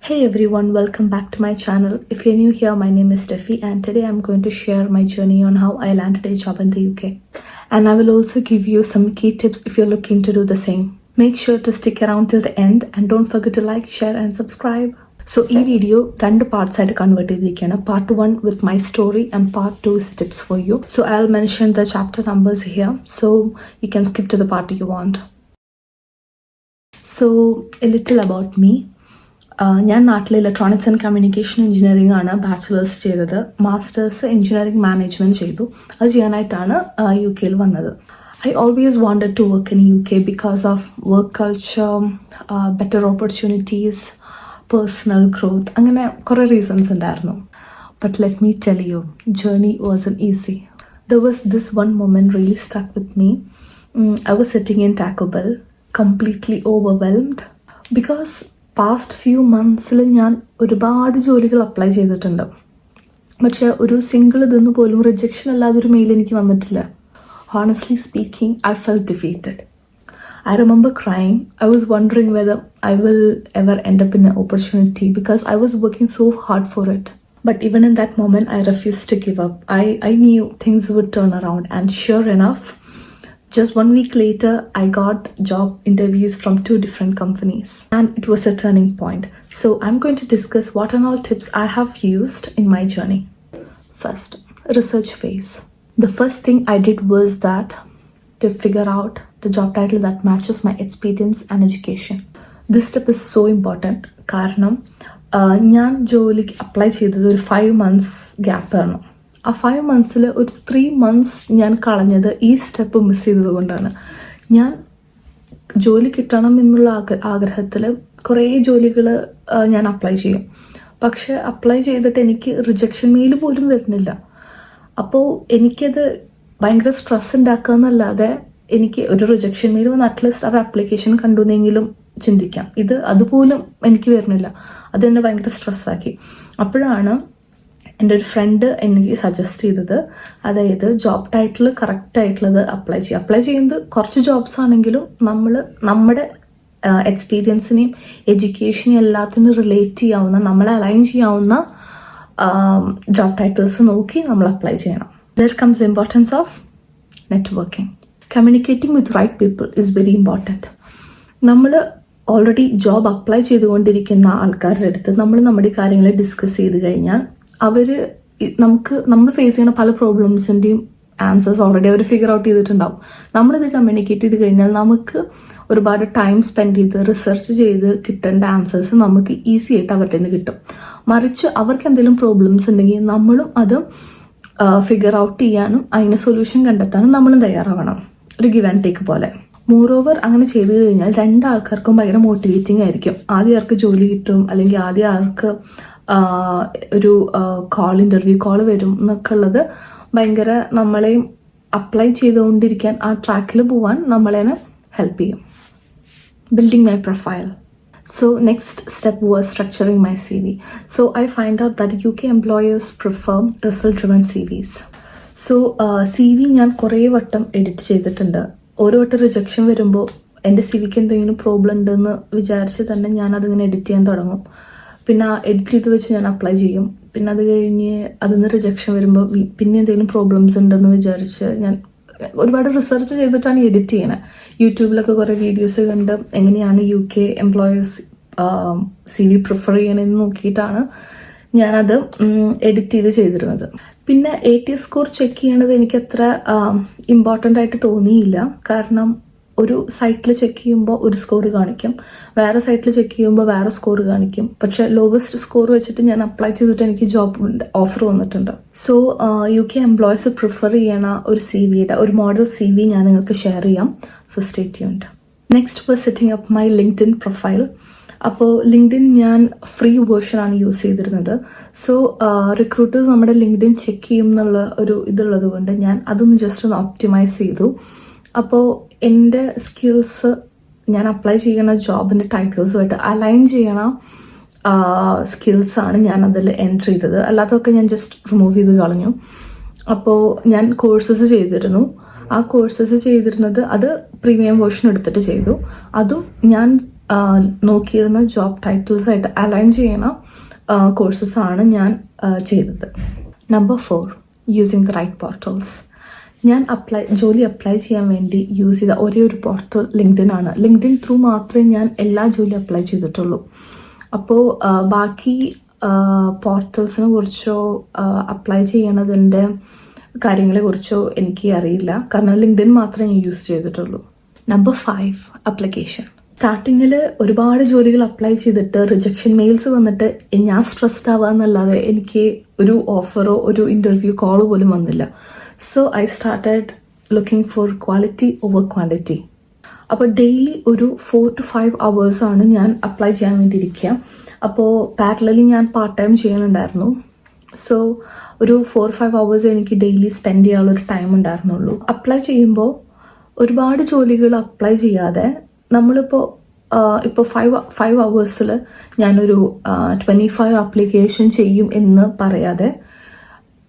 Hey everyone, welcome back to my channel. If you're new here, my name is Steffi and today I'm going to share my journey on how I landed a job in the UK. And I will also give you some key tips if you're looking to do the same. Make sure to stick around till the end and don't forget to like, share and subscribe. So this video രണ്ട് parts ആയിട്ട് convert ചെയ്തിരിക്കുകയാണ്. Part 1 with my story and part 2 is tips for you. So I'll mention the chapter numbers here so you can skip to the part you want. So a little about me. ഞാൻ നാട്ടിൽ electronics and communication engineering ആണ് bachelors ചെയ്തത്. Masters engineering management ചെയ്തു. അത് ചെയ്യാനായിട്ടാണ് യു കെയിൽ വന്നത്. I always wanted to work in U K because of work culture, better opportunities, personal growth, അങ്ങനെ കുറേ റീസൺസ് ഉണ്ടായിരുന്നു. But let me tell you, journey wasn't easy. There was this one moment really stuck with me. I was sitting in Taco Bell completely overwhelmed because past few മന്ത്സിൽ ഞാൻ ഒരുപാട് ജോലികൾ apply ചെയ്തിട്ടുണ്ട്. പക്ഷേ ഒരു സിംഗിൾ ഇതൊന്നു പോലും റിജക്ഷൻ അല്ലാതെ ഒരു മെയിൽ എനിക്ക് വന്നിട്ടില്ല. Honestly speaking, I felt defeated. I remember crying. I was wondering whether I will ever end up in an opportunity because I was working so hard for it. But even in that moment, I refused to give up. I knew things would turn around, and sure enough, just 1 week later, I got job interviews from 2 different companies and it was a turning point. So I'm going to discuss what and all tips I have used in my journey. First, research phase. The first thing I did was that to figure out the job title that matches my experience and education. This step is so important കാരണം ഞാൻ ജോലിക്ക് apply ചെയ്തത് ഒരു 5 months ഗ്യാപ്പാണ്. ആ 5 monthസിൽ ഒരു 3 months ഞാൻ കളഞ്ഞത് ഈ സ്റ്റെപ്പ് മിസ് ചെയ്തത് കൊണ്ടാണ്. ഞാൻ ജോലി കിട്ടണം എന്നുള്ള ആഗ്രഹത്തിൽ കുറേ ജോലികൾ ഞാൻ അപ്ലൈ ചെയ്യും. പക്ഷെ അപ്ലൈ ചെയ്തിട്ട് എനിക്ക് റിജക്ഷൻ മെയിൽ പോലും വരുന്നില്ല. അപ്പോൾ എനിക്കത് ഭയങ്കര സ്ട്രെസ് ഉണ്ടാക്കുക എന്നല്ലാതെ എനിക്ക് ഒരു റിജക്ഷൻ മെയിൽ വന്ന് അറ്റ്ലീസ്റ്റ് അവർ അപ്ലിക്കേഷൻ കണ്ടുവെന്നെങ്കിലും ചിന്തിക്കാം. അതുപോലും എനിക്ക് വരുന്നില്ല. അതെന്നെ ഭയങ്കര സ്ട്രെസ്സാക്കി. അപ്പോഴാണ് എൻ്റെ ഒരു ഫ്രണ്ട് എനിക്ക് സജസ്റ്റ് ചെയ്തത്, അതായത് ജോബ് ടൈറ്റിൽ കറക്റ്റ് ആയിട്ടുള്ളത് അപ്ലൈ ചെയ്യുന്നത് കുറച്ച് ജോബ്സ് ആണെങ്കിലും നമ്മൾ നമ്മുടെ എക്സ്പീരിയൻസിനെയും എഡ്യൂക്കേഷനെയും എല്ലാത്തിനും റിലേറ്റ് ചെയ്യാവുന്ന, നമ്മളെ അലൈൻ ചെയ്യാവുന്ന ജോബ് ടൈറ്റിൽസ് നോക്കി നമ്മൾ അപ്ലൈ ചെയ്യണം. There comes the importance of networking. Communicating with right people is very important. നമ്മൾ ഓൾറെഡി ജോബ് അപ്ലൈ ചെയ്തുകൊണ്ടിരിക്കുന്ന ആൾക്കാരുടെ അടുത്ത് നമ്മൾ നമ്മുടെ കാര്യങ്ങൾ ഡിസ്കസ് ചെയ്ത് കഴിഞ്ഞാൽ നമ്മൾ ഫേസ് ചെയ്യുന്ന പല പ്രോബ്ലംസിൻ്റെയും ആൻസേഴ്സ് ഓൾറെഡി അവർ ഫിഗർ ഔട്ട് ചെയ്തിട്ടുണ്ടാവും. നമ്മളിത് കമ്മ്യൂണിക്കേറ്റ് ചെയ്ത് കഴിഞ്ഞാൽ നമുക്ക് ഒരുപാട് ടൈം സ്പെൻഡ് ചെയ്ത് റിസർച്ച് ചെയ്ത് കിട്ടേണ്ട ആൻസേഴ്സ് നമുക്ക് ഈസി ആയിട്ട് അവരുടെ നിന്ന് കിട്ടും. മറിച്ച് അവർക്ക് എന്തെങ്കിലും പ്രോബ്ലംസ് ഉണ്ടെങ്കിൽ നമ്മളും അത് ഫിഗർ ഔട്ട് ചെയ്യാനും അതിന് സൊല്യൂഷൻ കണ്ടെത്താനും നമ്മളും തയ്യാറാവണം. ഒരു ഗിവ് ആൻഡ് ടേക്ക് പോലെ. മോറോവർ അങ്ങനെ ചെയ്തു കഴിഞ്ഞാൽ 2 ആൾക്കാർക്കും ഭയങ്കര മോട്ടിവേറ്റിംഗ് ആയിരിക്കും. ആദ്യം ആർക്ക് ജോലി കിട്ടും, അല്ലെങ്കിൽ ആദ്യം ആർക്ക് ഒരു ഇന്റർവ്യൂ കോൾ വരും എന്നൊക്കെ ഉള്ളത് ഭയങ്കര നമ്മളെയും അപ്ലൈ ചെയ്തുകൊണ്ടിരിക്കാൻ ആ ട്രാക്കിൽ പോവാൻ നമ്മളെ ഹെൽപ്പ് ചെയ്യും. Building my profile. So next step was structuring my CV. So I find out that UK employers prefer result-driven CVs. So CV ഞാൻ കുറേ വട്ടം എഡിറ്റ് ചെയ്തിട്ടുണ്ട്. ഓരോ വട്ടം റിജക്ഷൻ വരുമ്പോൾ എൻ്റെ CVക്ക് എന്തെങ്കിലും പ്രോബ്ലം ഉണ്ടെന്ന് വിചാരിച്ച് തന്നെ ഞാൻ അതിങ്ങനെ എഡിറ്റ് ചെയ്യാൻ തുടങ്ങും. പിന്നെ എഡിറ്റ് ചെയ്ത് വെച്ച് ഞാൻ അപ്ലൈ ചെയ്യും. പിന്നെ അത് കഴിഞ്ഞ് അതിന് റിജക്ഷൻ വരുമ്പോൾ പിന്നെ എന്തെങ്കിലും പ്രോബ്ലംസ് ഉണ്ടെന്ന് വിചാരിച്ച് ഞാൻ ഒരുപാട് റിസർച്ച് ചെയ്തിട്ടാണ് എഡിറ്റ് ചെയ്യണത്. യൂട്യൂബിലൊക്കെ കുറേ വീഡിയോസ് കണ്ട് എങ്ങനെയാണ് UK എംപ്ലോയേഴ്സ് CV പ്രിഫർ ചെയ്യണമെന്ന് നോക്കിയിട്ടാണ് ഞാനത് എഡിറ്റ് ചെയ്തിരുന്നത്. പിന്നെ ATS സ്കോർ ചെക്ക് ചെയ്യണത് എനിക്ക് അത്ര ഇമ്പോർട്ടൻ്റ് ആയിട്ട് തോന്നിയില്ല. കാരണം ഒരു സൈറ്റിൽ ചെക്ക് ചെയ്യുമ്പോൾ ഒരു സ്കോർ കാണിക്കും, വേറെ സൈറ്റിൽ ചെക്ക് ചെയ്യുമ്പോൾ വേറെ സ്കോർ കാണിക്കും. പക്ഷെ ലോവസ്റ്റ് സ്കോർ വെച്ചിട്ട് ഞാൻ അപ്ലൈ ചെയ്തിട്ട് എനിക്ക് ജോബ് ഓഫർ വന്നിട്ടുണ്ട്. സോ UK എംപ്ലോയീസ് പ്രിഫർ ചെയ്യണ ഒരു CVയുടെ ഒരു മോഡൽ CV ഞാൻ നിങ്ങൾക്ക് ഷെയർ ചെയ്യാം. So stay tuned. Next was setting up my LinkedIn profile. അപ്പോൾ ലിങ്ക്ഡിൻ ഞാൻ ഫ്രീ വേർഷനാണ് യൂസ് ചെയ്തിരുന്നത്. സോ റിക്രൂട്ടേഴ്സ് നമ്മുടെ ലിങ്ക്ഡിൻ ചെക്ക് ചെയ്യും എന്നുള്ള ഒരു ഇതുള്ളത് കൊണ്ട് ഞാൻ അതൊന്ന് ജസ്റ്റ് ഒന്ന് ഓപ്റ്റിമൈസ് ചെയ്തു. അപ്പോൾ എൻ്റെ സ്കിൽസ് ഞാൻ അപ്ലൈ ചെയ്യുന്ന ജോബിൻ്റെ ടൈറ്റിൽസുമായിട്ട് അലൈൻ ചെയ്യണ സ്കിൽസാണ് ഞാൻ അതിൽ എൻറ്റർ ചെയ്തത്. അല്ലാത്തതൊക്കെ ഞാൻ ജസ്റ്റ് റിമൂവ് ചെയ്ത് കളഞ്ഞു. അപ്പോൾ ഞാൻ കോഴ്സസ് ചെയ്തിരുന്നു. ആ കോഴ്സസ് ചെയ്തിരുന്നത് അത് പ്രീമിയം വേർഷൻ എടുത്തിട്ട് ചെയ്തു. അതും ഞാൻ നോക്കിയിരുന്ന ജോബ് ടൈറ്റിൽസായിട്ട് അലൈൻ ചെയ്യണ കോഴ്സസാണ് ഞാൻ ചെയ്തത്. Number 4, using the right portals. ഞാൻ ജോലി അപ്ലൈ ചെയ്യാൻ വേണ്ടി യൂസ് ചെയ്ത ഒരേ ഒരു പോർട്ടൽ ലിങ്ക്ഡിൻ ആണ്. ലിങ്ക്ഡിൻ ത്രൂ മാത്രമേ ഞാൻ എല്ലാ ജോലി അപ്ലൈ ചെയ്തിട്ടുള്ളൂ. അപ്പോൾ ബാക്കി പോർട്ടൽസിനെ കുറിച്ചോ അപ്ലൈ ചെയ്യണതിൻ്റെ കാര്യങ്ങളെ കുറിച്ചോ എനിക്ക് അറിയില്ല, കാരണം ലിങ്ക്ഡിൻ മാത്രമേ ഞാൻ യൂസ് ചെയ്തിട്ടുള്ളൂ. Number 5, application. സ്റ്റാർട്ടിങ്ങിൽ ഒരുപാട് ജോലികൾ അപ്ലൈ ചെയ്തിട്ട് റിജക്ഷൻ മെയിൽസ് വന്നിട്ട് ഞാൻ സ്ട്രെസ്ഡ് ആവാന്നല്ലാതെ എനിക്ക് ഒരു ഓഫറോ ഒരു ഇൻ്റർവ്യൂ കോളോ പോലും വന്നില്ല. So I started looking for quality over quantity. അപ്പോൾ ഡെയിലി ഒരു 4 to 5 hours ആണ് ഞാൻ അപ്ലൈ ചെയ്യാൻ വേണ്ടി ഇരിക്കുക. അപ്പോൾ പാരലലി ഞാൻ പാർട്ട് ടൈം ചെയ്യുന്നുണ്ടായിരുന്നു. സോ ഒരു 4-5 hours എനിക്ക് ഡെയിലി സ്പെൻഡ് ചെയ്യാനുള്ളൊരു ടൈം ഉണ്ടായിരുന്നുള്ളൂ. അപ്ലൈ ചെയ്യുമ്പോൾ ഒരുപാട് ജോലികൾ അപ്ലൈ ചെയ്യാതെ നമ്മളിപ്പോൾ 5 hours ഞാനൊരു 25 ആപ്ലിക്കേഷൻ ചെയ്യും എന്ന് പറയാതെ,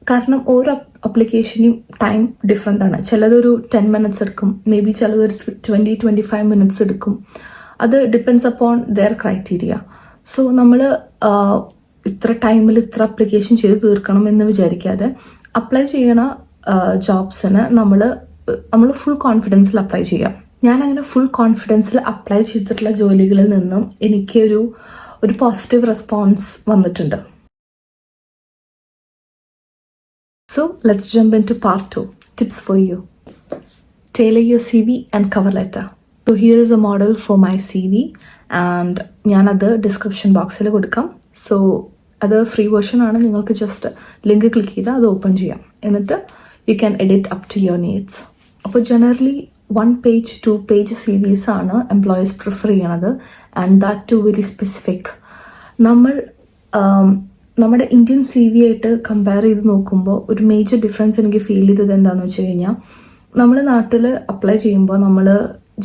കാരണം ഓരോ അപ്ലിക്കേഷനും ടൈം ഡിഫറെൻ്റ് ആണ്. ചിലതൊരു 10 minutes എടുക്കും, മേ ബി ചിലതൊരു 20-25 minutes എടുക്കും. അത് depends upon their criteria. So നമ്മൾ ഇത്ര ടൈമിൽ ഇത്ര അപ്ലിക്കേഷൻ ചെയ്ത് തീർക്കണം എന്ന് വിചാരിക്കാതെ അപ്ലൈ ചെയ്യണ ജോബ്സിന് നമ്മൾ ഫുൾ കോൺഫിഡൻസിൽ അപ്ലൈ ചെയ്യാം. ഞാൻ അങ്ങനെ ഫുൾ കോൺഫിഡൻസിൽ അപ്ലൈ ചെയ്തിട്ടുള്ള ജോലികളിൽ നിന്നും എനിക്ക് ഒരു പോസിറ്റീവ് റെസ്പോൺസ് വന്നിട്ടുണ്ട്. So let's jump into part 2. Tips for you. Tailor your CV and cover letter. So here is a model for my CV and ഞാനത് ഡിസ്ക്രിപ്ഷൻ ബോക്സിൽ കൊടുക്കാം. സോ അത് ഫ്രീ വേർഷൻ ആണ്, നിങ്ങൾക്ക് ജസ്റ്റ് ലിങ്ക് ക്ലിക്ക് ചെയ്താൽ അത് open ചെയ്യാം. എന്നിട്ട് you can edit up to your needs. അപ്പോൾ ജനറലി 1 page 2 page CVs ആണ് എംപ്ലോയീസ് പ്രിഫർ ചെയ്യണത്, and that to very specific. നമ്മുടെ ഇന്ത്യൻ CV ആയിട്ട് കമ്പയർ ചെയ്ത് നോക്കുമ്പോൾ ഒരു മേജർ ഡിഫറൻസ് എനിക്ക് ഫീൽ ചെയ്തത് എന്താണെന്ന് വെച്ച് കഴിഞ്ഞാൽ, നമ്മുടെ നാട്ടിൽ അപ്ലൈ ചെയ്യുമ്പോൾ നമ്മൾ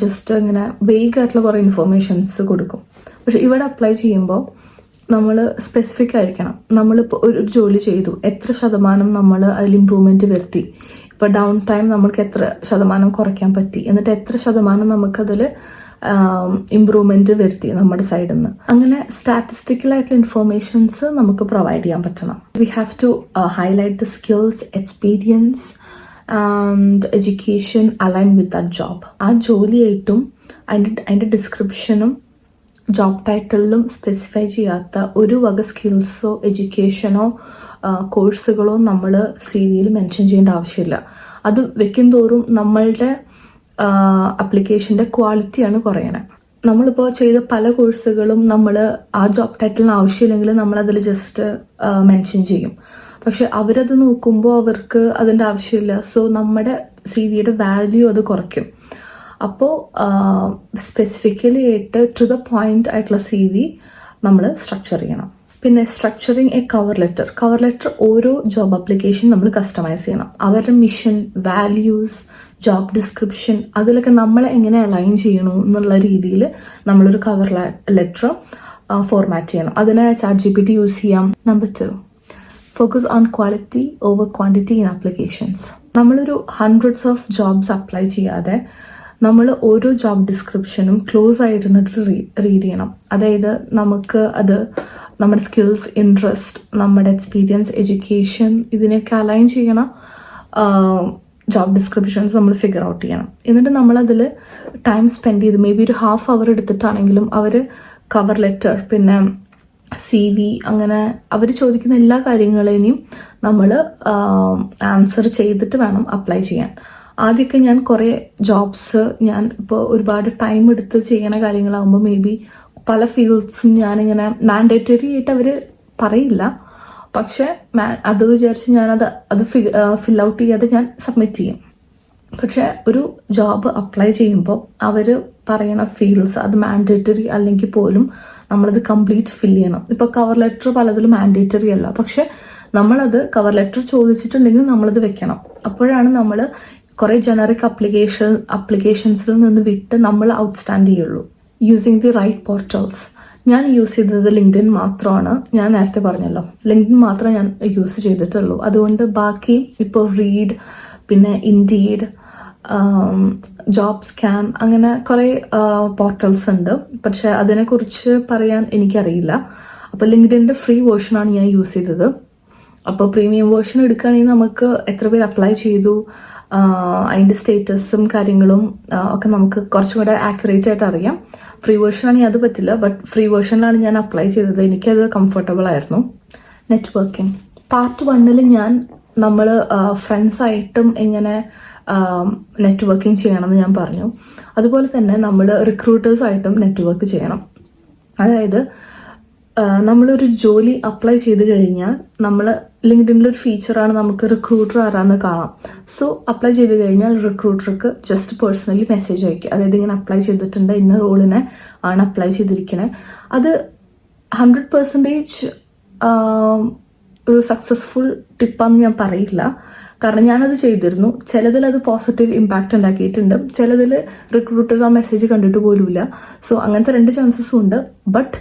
ജസ്റ്റ് ഇങ്ങനെ വേഗ് ആയിട്ടുള്ള കുറേ ഇൻഫോർമേഷൻസ് കൊടുക്കും. പക്ഷെ ഇവിടെ അപ്ലൈ ചെയ്യുമ്പോൾ നമ്മൾ സ്പെസിഫിക് ആയിരിക്കണം. നമ്മളിപ്പോൾ ഒരു ജോലി ചെയ്തു, എത്ര ശതമാനം നമ്മൾ അതിൽ ഇമ്പ്രൂവ്മെൻറ്റ് വരുത്തി, ഇപ്പോൾ ഡൗൺ ടൈം നമുക്ക് എത്ര ശതമാനം കുറയ്ക്കാൻ പറ്റി, എന്നിട്ട് എത്ര ശതമാനം നമുക്കതിൽ ഇമ്പ്രൂവ്മെൻറ്റ് വരുത്തി നമ്മുടെ സൈഡിൽ നിന്ന്. അങ്ങനെ സ്റ്റാറ്റിസ്റ്റിക്കലായിട്ടുള്ള ഇൻഫോർമേഷൻസ് നമുക്ക് പ്രൊവൈഡ് ചെയ്യാൻ പറ്റണം. We have to highlight the skills, experience and education align with that job. ആ ജോലിയായിട്ടും അതിൻ്റെ ഡിസ്ക്രിപ്ഷനും ജോബ് ടൈറ്റിലും സ്പെസിഫൈ ചെയ്യാത്ത ഒരു വക സ്കിൽസോ എഡ്യൂക്കേഷനോ കോഴ്സുകളോ നമ്മൾ CVയിൽ മെൻഷൻ ചെയ്യേണ്ട ആവശ്യമില്ല. അത് വെക്കും തോറും നമ്മളുടെ അപ്ലിക്കേഷൻ്റെ ക്വാളിറ്റിയാണ് കുറയണേ. നമ്മളിപ്പോൾ ചെയ്ത പല കോഴ്സുകളും നമ്മൾ ആ ജോബ് ടൈറ്റിലിന് ആവശ്യമില്ലെങ്കിൽ നമ്മളതിൽ ജസ്റ്റ് മെൻഷൻ ചെയ്യും. പക്ഷെ അവരത് നോക്കുമ്പോൾ അവർക്ക് അതിൻ്റെ ആവശ്യമില്ല. സോ നമ്മുടെ CVയുടെ വാല്യൂ അത് കുറയ്ക്കും. അപ്പോൾ സ്പെസിഫിക്കലി ആയിട്ട് ടു ദ പോയിന്റ് ആയിട്ടുള്ള CV നമ്മൾ സ്ട്രക്ചർ ചെയ്യണം. പിന്നെ സ്ട്രക്ചറിങ് എ കവർ ലെറ്റർ ഓരോ ജോബ് ആപ്ലിക്കേഷൻ നമ്മൾ കസ്റ്റമൈസ് ചെയ്യണം. അവരുടെ മിഷൻ, വാല്യൂസ്, ജോബ് ഡിസ്ക്രിപ്ഷൻ, അതിലൊക്കെ നമ്മളെ എങ്ങനെ അലൈൻ ചെയ്യണോ എന്നുള്ള രീതിയിൽ നമ്മളൊരു കവർ ലെറ്റർ ഫോർമാറ്റ് ചെയ്യണം. അതിന് ChatGPT യൂസ് ചെയ്യാം. Number 2, focus on quality over quantity in applications. നമ്മളൊരു ഹൺഡ്രഡ്സ് ഓഫ് ജോബ്സ് അപ്ലൈ ചെയ്യാതെ നമ്മൾ ഓരോ ജോബ് ഡിസ്ക്രിപ്ഷനും ക്ലോസ് ആയിരുന്നിട്ട് റീഡ് ചെയ്യണം. അതായത് നമുക്ക് അത് നമ്മുടെ സ്കിൽസ്, ഇൻട്രസ്റ്റ്, നമ്മുടെ എക്സ്പീരിയൻസ്, എഡ്യൂക്കേഷൻ ഇതിനൊക്കെ അലൈൻ ചെയ്യണം ജോബ് ഡിസ്ക്രിപ്ഷൻസ് നമ്മൾ ഫിഗർ ഔട്ട് ചെയ്യണം. എന്നിട്ട് നമ്മളതിൽ ടൈം സ്പെൻഡ് ചെയ്ത് മേ ബി ഒരു ½ hour എടുത്തിട്ടാണെങ്കിലും അവർ കവർ ലെറ്റർ, പിന്നെ CV, അങ്ങനെ അവർ ചോദിക്കുന്ന എല്ലാ കാര്യങ്ങളെയും നമ്മൾ ആൻസർ ചെയ്തിട്ട് വേണം അപ്ലൈ ചെയ്യാൻ. ആദ്യമൊക്കെ ഞാൻ കുറേ ജോബ്സ് ഞാൻ ഇപ്പോൾ ഒരുപാട് ടൈം എടുത്ത് ചെയ്യണ കാര്യങ്ങളാകുമ്പോൾ മേ ബി പല ഫീൽഡ്സും ഞാനിങ്ങനെ മാൻഡേറ്ററി ആയിട്ട് അവർ പറയില്ല, പക്ഷെ അത് വിചാരിച്ച് ഞാനത് ഫിൽ ഔട്ട് ചെയ്യാതെ ഞാൻ സബ്മിറ്റ് ചെയ്യും. പക്ഷെ ഒരു ജോബ് അപ്ലൈ ചെയ്യുമ്പോൾ അവർ പറയണ ഫീൽഡ്സ് അത് മാൻഡേറ്ററി അല്ലെങ്കിൽ പോലും നമ്മളത് കംപ്ലീറ്റ് ഫിൽ ചെയ്യണം. ഇപ്പോൾ കവർ ലെറ്റർ പലതിലും മാൻഡേറ്ററി അല്ല, പക്ഷെ നമ്മളത് കവർ ലെറ്റർ ചോദിച്ചിട്ടുണ്ടെങ്കിൽ നമ്മളത് വെക്കണം. അപ്പോഴാണ് നമ്മൾ കുറേ ജനറിക് അപ്ലിക്കേഷൻസിൽ നിന്ന് വിട്ട് നമ്മൾ ഔട്ട്സ്റ്റാൻഡ് ചെയ്യുള്ളൂ. Using the right portals. ഞാൻ യൂസ് ചെയ്തത് ലിങ്ക്ഡിൻ മാത്രമാണ്. ഞാൻ നേരത്തെ പറഞ്ഞല്ലോ, ലിങ്ക്ഡിൻ മാത്രമേ ഞാൻ യൂസ് ചെയ്തിട്ടുള്ളൂ. അതുകൊണ്ട് ബാക്കി ഇപ്പോൾ റീഡ്, പിന്നെ ഇൻഡീഡ്, ജോബ് സ്കാം, അങ്ങനെ കുറേ പോർട്ടൽസ് ഉണ്ട്. പക്ഷെ അതിനെക്കുറിച്ച് പറയാൻ എനിക്കറിയില്ല. അപ്പോൾ ലിങ്ക്ഡിൻ്റെ ഫ്രീ വേർഷനാണ് ഞാൻ യൂസ് ചെയ്തത്. അപ്പോൾ പ്രീമിയം വേർഷൻ എടുക്കുകയാണെങ്കിൽ നമുക്ക് എത്ര പേര് അപ്ലൈ ചെയ്തു, അതിൻ്റെ സ്റ്റേറ്റസും കാര്യങ്ങളും ഒക്കെ നമുക്ക് കുറച്ചും കൂടെ ആക്യുറേറ്റ് ആയിട്ട് അറിയാം. ഫ്രീ വേർഷനാണെങ്കിൽ അത് പറ്റില്ല. ബട്ട് ഫ്രീ വേർഷനിലാണ് ഞാൻ അപ്ലൈ ചെയ്തത്. എനിക്കത് കംഫർട്ടബിൾ ആയിരുന്നു. നെറ്റ്വർക്കിംഗ് പാർട്ട് 1 നമ്മൾ ഫ്രണ്ട്സായിട്ടും എങ്ങനെ നെറ്റ്വർക്കിംഗ് ചെയ്യണമെന്ന് ഞാൻ പറഞ്ഞു. അതുപോലെ തന്നെ നമ്മൾ റിക്രൂട്ടേഴ്സായിട്ടും നെറ്റ്വർക്ക് ചെയ്യണം. അതായത് നമ്മളൊരു ജോലി അപ്ലൈ ചെയ്ത് കഴിഞ്ഞാൽ നമ്മൾ ലിങ്ക്ഡിനിലൊരു ഫീച്ചറാണ് നമുക്ക് റിക്രൂട്ടർ ആരാന്ന് കാണാം. സോ അപ്ലൈ ചെയ്ത് കഴിഞ്ഞാൽ റിക്രൂട്ടർക്ക് ജസ്റ്റ് പേഴ്സണലി മെസ്സേജ് അയക്കുക. അതായത് ഇങ്ങനെ അപ്ലൈ ചെയ്തിട്ടുണ്ട്, ഇന്ന റോളിനെ ആണ് അപ്ലൈ ചെയ്തിരിക്കണേ. അത് 100% ഒരു സക്സസ്ഫുൾ ടിപ്പാന്ന് ഞാൻ പറയില്ല. കാരണം ഞാനത് ചെയ്തിരുന്നു. ചിലതിൽ അത് പോസിറ്റീവ് ഇമ്പാക്റ്റ് ഉണ്ടാക്കിയിട്ടുണ്ട്, ചിലതിൽ റിക്രൂട്ടേഴ്സ് ആ മെസ്സേജ് കണ്ടിട്ട് പോലുമില്ല. സോ അങ്ങനത്തെ 2 ചാൻസസും ഉണ്ട്. ബട്ട്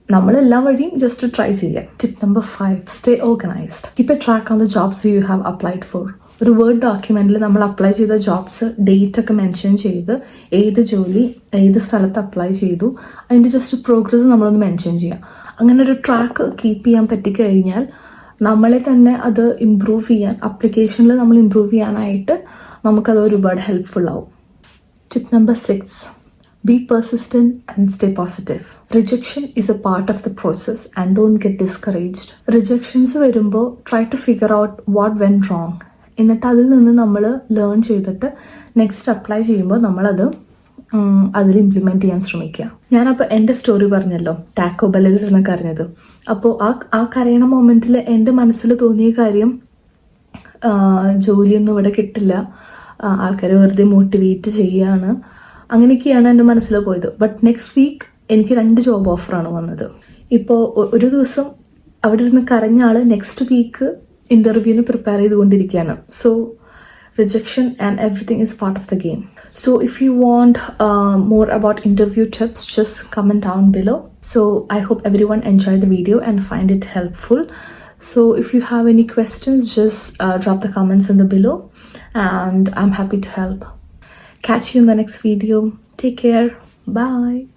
നമ്മളെല്ലാ വഴിയും ജസ്റ്റ് ട്രൈ ചെയ്യാം. Tip number 5, stay organised. Keep A track on the jobs you have applied for. ഒരു വേർഡ് ഡോക്യുമെന്റിൽ നമ്മൾ അപ്ലൈ ചെയ്ത ജോബ്സ് ഡേറ്റ് ഒക്കെ മെൻഷൻ ചെയ്ത് ഏത് ജോലി ഏത് സ്ഥലത്ത് അപ്ലൈ ചെയ്തു അതിൻ്റെ ജസ്റ്റ് പ്രോഗ്രസ് നമ്മളൊന്ന് മെൻഷൻ ചെയ്യാം. അങ്ങനെ ഒരു ട്രാക്ക് കീപ്പ് ചെയ്യാൻ പറ്റിക്കഴിഞ്ഞാൽ നമ്മളെ തന്നെ അത് ഇമ്പ്രൂവ് ചെയ്യാൻ, അപ്ലിക്കേഷനിൽ നമ്മൾ ഇമ്പ്രൂവ് ചെയ്യാനായിട്ട് നമുക്കത് ഒരുപാട് ഹെൽപ്ഫുൾ ആവും. Tip number 6, be persistent and stay positive. Rejection is a part of the process and don't get discouraged. Rejections വരുമ്പോൾ try to figure out what went wrong. എന്നിട്ട് അതിൽ നിന്ന് നമ്മൾ ലേൺ ചെയ്തിട്ട് നെക്സ്റ്റ് അപ്ലൈ ചെയ്യുമ്പോൾ നമ്മളത് അതിൽ ഇംപ്ലിമെൻറ്റ് ചെയ്യാൻ ശ്രമിക്കുക. ഞാനപ്പോൾ എൻ്റെ സ്റ്റോറി പറഞ്ഞല്ലോ, ടാക്കോ ബെല്ലിൽ ഇരുന്ന് കരഞ്ഞത്. അപ്പോൾ ആ കരയണ മൊമെൻറ്റിൽ എൻ്റെ മനസ്സിൽ തോന്നിയ കാര്യം, ജോലിയൊന്നും ഇവിടെ കിട്ടില്ല, ആൾക്കാർ വെറുതെ മോട്ടിവേറ്റ് ചെയ്യുകയാണ്, അങ്ങനെയൊക്കെയാണ് എൻ്റെ മനസ്സിൽ പോയത്. ബട്ട് നെക്സ്റ്റ് വീക്ക് എനിക്ക് 2 ജോബ് ഓഫറാണ് വന്നത്. ഇപ്പോൾ ഒരു ദിവസം അവിടെ ഇരുന്ന് കരഞ്ഞ ആൾ നെക്സ്റ്റ് വീക്ക് ഇൻ്റർവ്യൂവിന് പ്രിപ്പയർ ചെയ്തുകൊണ്ടിരിക്കുകയാണ്. So rejection and everything is part of the game. So if you want more about interview tips, just comment down below. So I hope everyone enjoyed the video and find it helpful. So if you have any questions, just drop the comments in the below and I'm happy to help. Catch you in the next video. Take care. Bye.